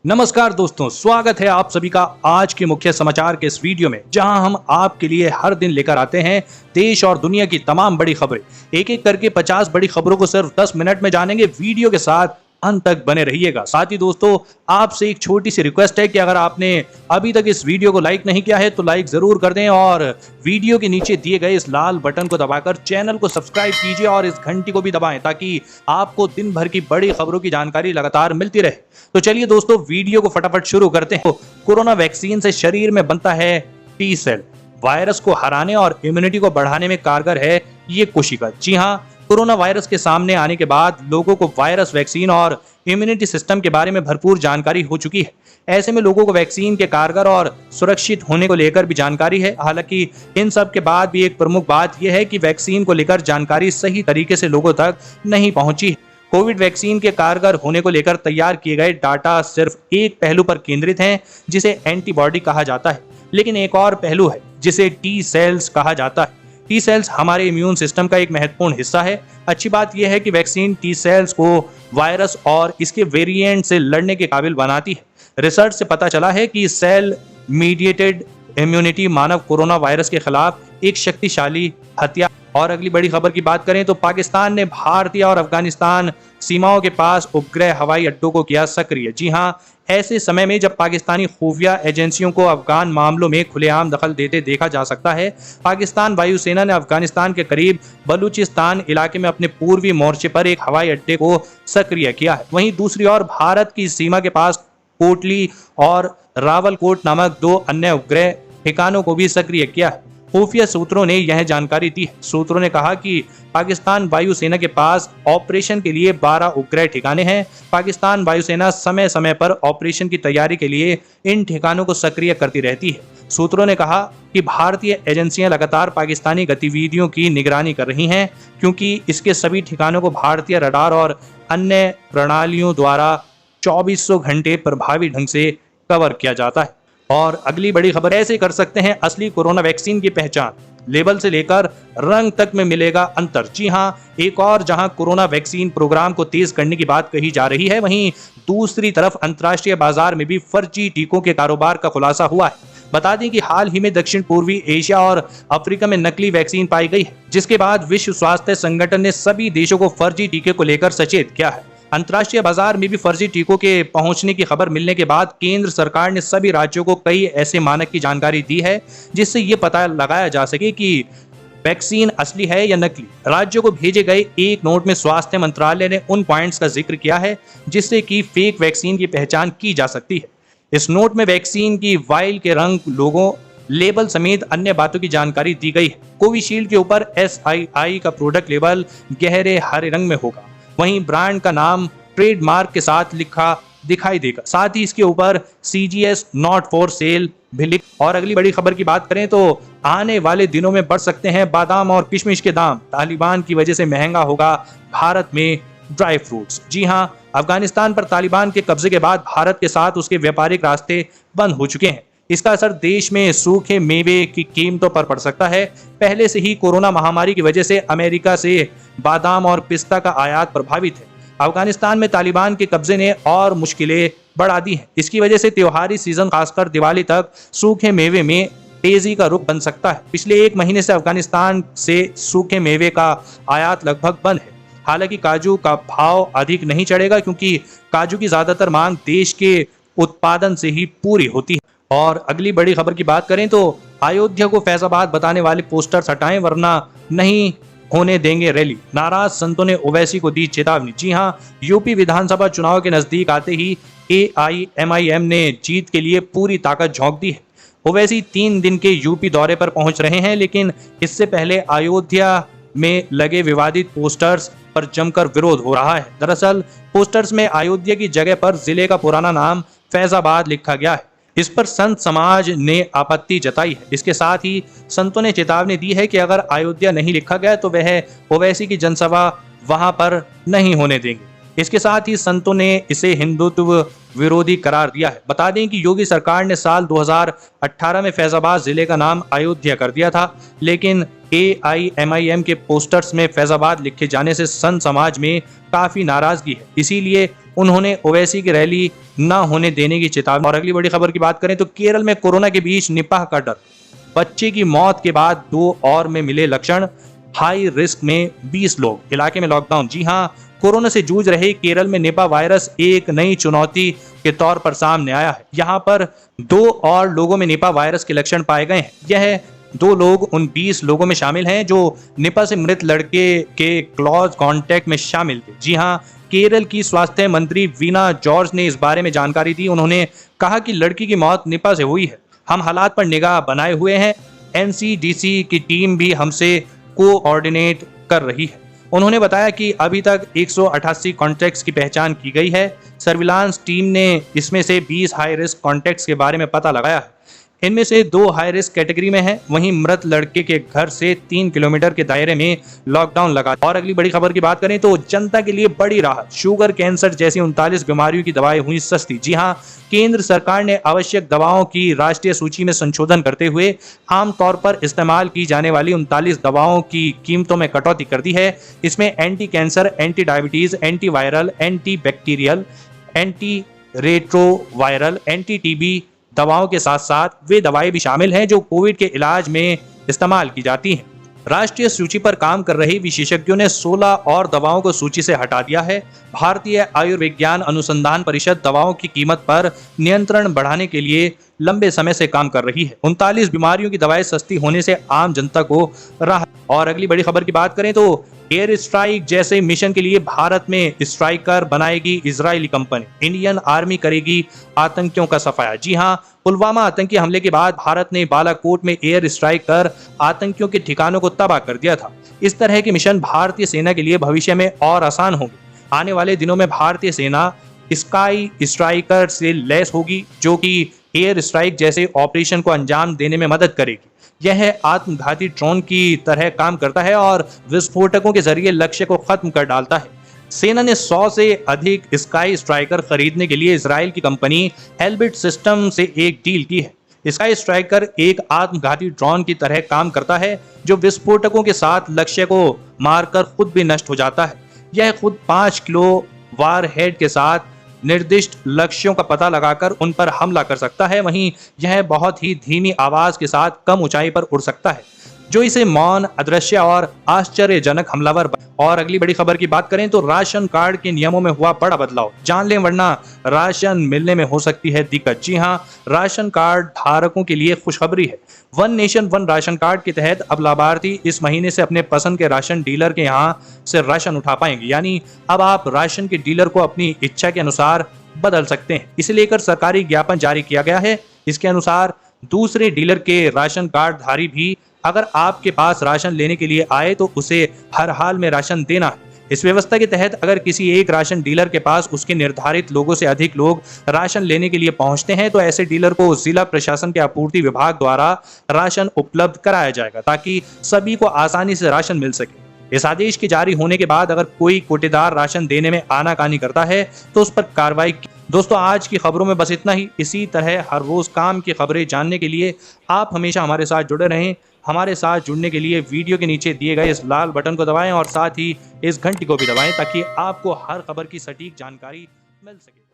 नमस्कार दोस्तों, स्वागत है आप सभी का आज के मुख्य समाचार के इस वीडियो में, जहां हम आपके लिए हर दिन लेकर आते हैं देश और दुनिया की तमाम बड़ी खबरें। एक एक करके 50 बड़ी खबरों को सिर्फ 10 मिनट में जानेंगे। वीडियो के साथ अंत तक बने रहिएगा। साथ ही दोस्तों, आपसे एक छोटी सी रिक्वेस्ट है कि अगर आपने अभी तक इस वीडियो को लाइक नहीं किया है तो लाइक जरूर कर दें और वीडियो के नीचे दिए गए इस लाल बटन को दबाकर चैनल को सब्सक्राइब कीजिए और इस घंटी को भी दबाएं ताकि आपको दिन भर की बड़ी खबरों की जानकारी लगातार मिलती रहे। तो चलिए दोस्तों, वीडियो को फटाफट शुरू करते हैं। कोरोना वैक्सीन से शरीर में बनता है टी सेल। वायरस को हराने और इम्यूनिटी को बढ़ाने में कारगर है ये कोशिका। जी हाँ, कोरोना वायरस के सामने आने के बाद लोगों को वायरस वैक्सीन और इम्यूनिटी सिस्टम के बारे में भरपूर जानकारी हो चुकी है। ऐसे में लोगों को वैक्सीन के कारगर और सुरक्षित होने को लेकर भी जानकारी है। हालांकि इन सब के बाद भी एक प्रमुख बात यह है कि वैक्सीन को लेकर जानकारी सही तरीके से लोगों तक नहीं पहुंची है। कोविड वैक्सीन के कारगर होने को लेकर तैयार किए गए डाटा सिर्फ एक पहलू पर केंद्रित हैं, जिसे एंटीबॉडी कहा जाता है। लेकिन एक और पहलू है जिसे टी सेल्स कहा जाता है। टी सेल्स हमारे इम्यून सिस्टम का एक महत्वपूर्ण हिस्सा है। अच्छी बात यह है कि वैक्सीन टी सेल्स को वायरस और इसके वेरिएंट से लड़ने के काबिल बनाती है। रिसर्च से पता चला है कि सेल मीडिएटेड इम्यूनिटी मानव कोरोना वायरस के खिलाफ एक शक्तिशाली हथियार। और अगली बड़ी खबर की बात करें तो पाकिस्तान ने भारतीय और अफगानिस्तान सीमाओं के पास उपग्रह हवाई अड्डों को किया सक्रिय। जी हाँ, ऐसे समय में जब पाकिस्तानी खुफिया एजेंसियों को अफगान मामलों में खुलेआम दखल देते देखा जा सकता है, पाकिस्तान वायुसेना ने अफगानिस्तान के करीब बलूचिस्तान इलाके में अपने पूर्वी मोर्चे पर एक हवाई अड्डे को सक्रिय किया है। वहीं दूसरी ओर भारत की सीमा के पास कोटली और रावलकोट नामक दो अन्य उपग्रह ठिकानों को भी सक्रिय किया है। खुफिया सूत्रों ने यह जानकारी दी है। सूत्रों ने कहा कि पाकिस्तान वायुसेना के पास ऑपरेशन के लिए 12 उपग्रह ठिकाने हैं। पाकिस्तान वायुसेना समय समय पर ऑपरेशन की तैयारी के लिए इन ठिकानों को सक्रिय करती रहती है। सूत्रों ने कहा कि भारतीय एजेंसियां लगातार पाकिस्तानी गतिविधियों की निगरानी कर रही हैं, क्योंकि इसके सभी ठिकानों को भारतीय रडार और अन्य प्रणालियों द्वारा 2400 घंटे प्रभावी ढंग से कवर किया जाता है। और अगली बड़ी खबर, ऐसे कर सकते हैं असली कोरोना वैक्सीन की पहचान। लेबल से लेकर रंग तक में मिलेगा अंतर। जी हाँ, एक और जहां कोरोना वैक्सीन प्रोग्राम को तेज करने की बात कही जा रही है, वहीं दूसरी तरफ अंतर्राष्ट्रीय बाजार में भी फर्जी टीकों के कारोबार का खुलासा हुआ है। बता दें कि हाल ही में दक्षिण पूर्वी एशिया और अफ्रीका में नकली वैक्सीन पाई गई है, जिसके बाद विश्व स्वास्थ्य संगठन ने सभी देशों को फर्जी टीके को लेकर सचेत किया है। अंतर्राष्ट्रीय बाजार में भी फर्जी टीकों के पहुंचने की खबर मिलने के बाद केंद्र सरकार ने सभी राज्यों को कई ऐसे मानक की जानकारी दी है, जिससे ये पता लगाया जा सके कि वैक्सीन असली है या नकली। राज्यों को भेजे गए एक नोट में स्वास्थ्य मंत्रालय ने उन पॉइंट्स का जिक्र किया है जिससे कि फेक वैक्सीन की पहचान की जा सकती है। इस नोट में वैक्सीन की वाइल के रंग, लोगो, लेबल समेत अन्य बातों की जानकारी दी गई है। कोविशील्ड के ऊपर SII का प्रोडक्ट लेबल गहरे हरे रंग में होगा। वहीं ब्रांड का नाम ट्रेडमार्क के साथ लिखा दिखाई देगा। साथ ही इसके ऊपर CGS नॉट फॉर सेल भी लिख। और अगली बड़ी खबर की बात करें तो आने वाले दिनों में बढ़ सकते हैं बादाम और किशमिश के दाम। तालिबान की वजह से महंगा होगा भारत में ड्राई फ्रूट्स। जी हाँ, अफगानिस्तान पर तालिबान के कब्जे के बाद भारत के साथ उसके व्यापारिक रास्ते बंद हो चुके हैं। इसका असर देश में सूखे मेवे की कीमतों पर पड़ सकता है। पहले से ही कोरोना महामारी की वजह से अमेरिका से बादाम और पिस्ता का आयात प्रभावित है। अफगानिस्तान में तालिबान के कब्जे ने और मुश्किलें बढ़ा दी हैं। इसकी वजह से त्योहारी सीजन खासकर दिवाली तक सूखे मेवे में तेजी का रुख बन सकता है। पिछले एक महीने से अफगानिस्तान से सूखे मेवे का आयात लगभग बंद है। हालांकि काजू का भाव अधिक नहीं चढ़ेगा, क्योंकि काजू की ज्यादातर मांग देश के उत्पादन से ही पूरी होती है। और अगली बड़ी खबर की बात करें तो अयोध्या को फैजाबाद बताने वाले पोस्टर्स हटाएं वरना नहीं होने देंगे रैली। नाराज संतों ने ओवैसी को दी चेतावनी। जी हाँ, यूपी विधानसभा चुनाव के नजदीक आते ही AIMIM ने जीत के लिए पूरी ताकत झोंक दी है। ओवैसी 3 दिन के यूपी दौरे पर पहुंच रहे हैं, लेकिन इससे पहले अयोध्या में लगे विवादित पोस्टर्स पर जमकर विरोध हो रहा है। दरअसल पोस्टर्स में अयोध्या की जगह पर जिले का पुराना नाम फैजाबाद लिखा गया है। इस पर संत समाज ने आपत्ति जताई है। इसके साथ ही संतों ने चेतावनी दी है कि अगर अयोध्या नहीं लिखा गया तो वह ओवैसी की जनसभा वहां पर नहीं होने देंगे। इसके साथ ही संतों ने इसे हिंदुत्व विरोधी करार दिया है। बता दें कि योगी सरकार ने साल 2018 में फैजाबाद जिले का नाम अयोध्या कर दिया था, लेकिन AIMIM के पोस्टर्स में फैजाबाद लिखे जाने से संत समाज में काफी नाराजगी है। इसीलिए उन्होंने ओवैसी की रैली न होने देने की चेतावनी। और अगली बड़ी खबर की बात करें तो केरल में कोरोना के बीच निपाह का डर, बच्चे की मौत के बाद 2 और में मिले लक्षण, हाई रिस्क में 20 लोग, इलाके में लॉकडाउन। जी हां, कोरोना से जूझ रहे केरल में निपा वायरस एक नई चुनौती के तौर पर सामने आया है। यहां पर 2 और लोगों में निपा वायरस के लक्षण पाए गए हैं। यह 2 लोग उन 20 लोगों में शामिल हैं जो निपा से मृत लड़के के क्लोज कांटेक्ट में शामिल थे। जी हां, केरल की स्वास्थ्य मंत्री वीना जॉर्ज ने इस बारे में जानकारी दी। उन्होंने कहा कि लड़की की मौत निपा से हुई है। हम हालात पर निगाह बनाए हुए हैं। एनसीडीसी की टीम भी हमसे कोऑर्डिनेट कर रही है। उन्होंने बताया कि अभी तक 188 कॉन्टैक्ट्स की पहचान की गई है। सर्विलांस टीम ने इसमें से 20 हाई रिस्क कॉन्टैक्ट्स के बारे में पता लगाया है। इनमें से 2 हाई रिस्क कैटेगरी में हैं। वहीं मृत लड़के के घर से 3 किलोमीटर के दायरे में लॉकडाउन लगा। और अगली बड़ी खबर की बात करें तो जनता के लिए बड़ी राहत, शुगर, कैंसर जैसी 39 बीमारियों की दवाएं हुई सस्ती। जी हां, केंद्र सरकार ने आवश्यक दवाओं की राष्ट्रीय सूची में संशोधन करते हुए आमतौर पर इस्तेमाल की जाने वाली 39 दवाओं की कीमतों में कटौती कर दी है। इसमें anti cancer, anti diabetes, anti viral, anti bacterial, anti retroviral, anti TB दवाओं के साथ साथ वे दवाएं भी शामिल हैं जो कोविड के इलाज में इस्तेमाल की जाती हैं। राष्ट्रीय सूची पर काम कर रही विशेषज्ञों ने 16 और दवाओं को सूची से हटा दिया है। भारतीय आयुर्विज्ञान अनुसंधान परिषद दवाओं की कीमत पर नियंत्रण बढ़ाने के लिए लंबे समय से काम कर रही है। 39 बीमारियों की दवाएं सस्ती होने से आम जनता को राहत। और अगली बड़ी खबर की बात करें तो एयर स्ट्राइक जैसे मिशन के लिए भारत में स्ट्राइकर बनाएगी इजरायली कंपनी। इंडियन आर्मी करेगी आतंकियों का सफाया। जी हां, पुलवामा आतंकी हमले के बाद भारत ने बालाकोट में एयर स्ट्राइक कर आतंकियों के ठिकानों को तबाह कर दिया था। इस तरह के मिशन भारतीय सेना के लिए भविष्य में और आसान होंगे। आने वाले दिनों में भारतीय सेना स्काई स्ट्राइकर से लैस होगी जो कि एयर स्ट्राइक जैसे ऑपरेशन को अंजाम देने में मदद करेगी। यह आत्मघाती ड्रोन की तरह काम करता है और विस्फोटकों के जरिए लक्ष्य को खत्म कर डालता है। सेना ने 100 से अधिक स्काई स्ट्राइकर खरीदने के लिए इजराइल की कंपनी हेलबिट सिस्टम से एक डील की है। स्काई स्ट्राइकर एक आत्मघाती ड्रोन की तरह काम करता है जो विस्फोटकों के साथ लक्ष्य को मारकर खुद भी नष्ट हो जाता है। यह खुद 5 किलो वारहेड के साथ निर्दिष्ट लक्ष्यों का पता लगाकर उन पर हमला कर सकता है। वहीं यह बहुत ही धीमी आवाज के साथ कम ऊंचाई पर उड़ सकता है जो इसे मौन, अदृश्य और आश्चर्यजनक हमलावर। और अगली बड़ी खबर की बात करें तो राशन कार्ड के नियमों में हुआ बड़ा बदलाव, जान लें वरना राशन मिलने में हो सकती है दिक्कत। जी हां, राशन कार्ड धारकों के लिए खुशखबरी है। One nation one ration card के तहत अब लाभार्थी इस महीने से अपने पसंद के राशन डीलर के यहां से राशन उठा पाएंगे। यानी अब आप राशन के डीलर को अपनी इच्छा के अनुसार बदल सकते हैं। इसे लेकर सरकारी ज्ञापन जारी किया गया है। इसके अनुसार दूसरे डीलर के राशन कार्ड धारी भी अगर आपके पास राशन लेने के लिए आए तो उसे हर हाल में राशन देना है। इस व्यवस्था के तहत अगर किसी एक राशन डीलर के पास उसके निर्धारित लोगों से अधिक लोग राशन लेने के लिए पहुंचते हैं तो ऐसे डीलर को जिला प्रशासन के आपूर्ति विभाग द्वारा राशन उपलब्ध कराया जाएगा ताकि सभी को आसानी से राशन मिल सके। इस आदेश के जारी होने के बाद अगर कोई कोटेदार राशन देने में आनाकानी करता है तो उस पर कार्रवाई की। दोस्तों, आज की खबरों में बस इतना ही। इसी तरह हर रोज काम की खबरें जानने के लिए आप हमेशा हमारे साथ जुड़े रहें। हमारे साथ जुड़ने के लिए वीडियो के नीचे दिए गए इस लाल बटन को दबाएं और साथ ही इस घंटी को भी दबाएं ताकि आपको हर खबर की सटीक जानकारी मिल सके।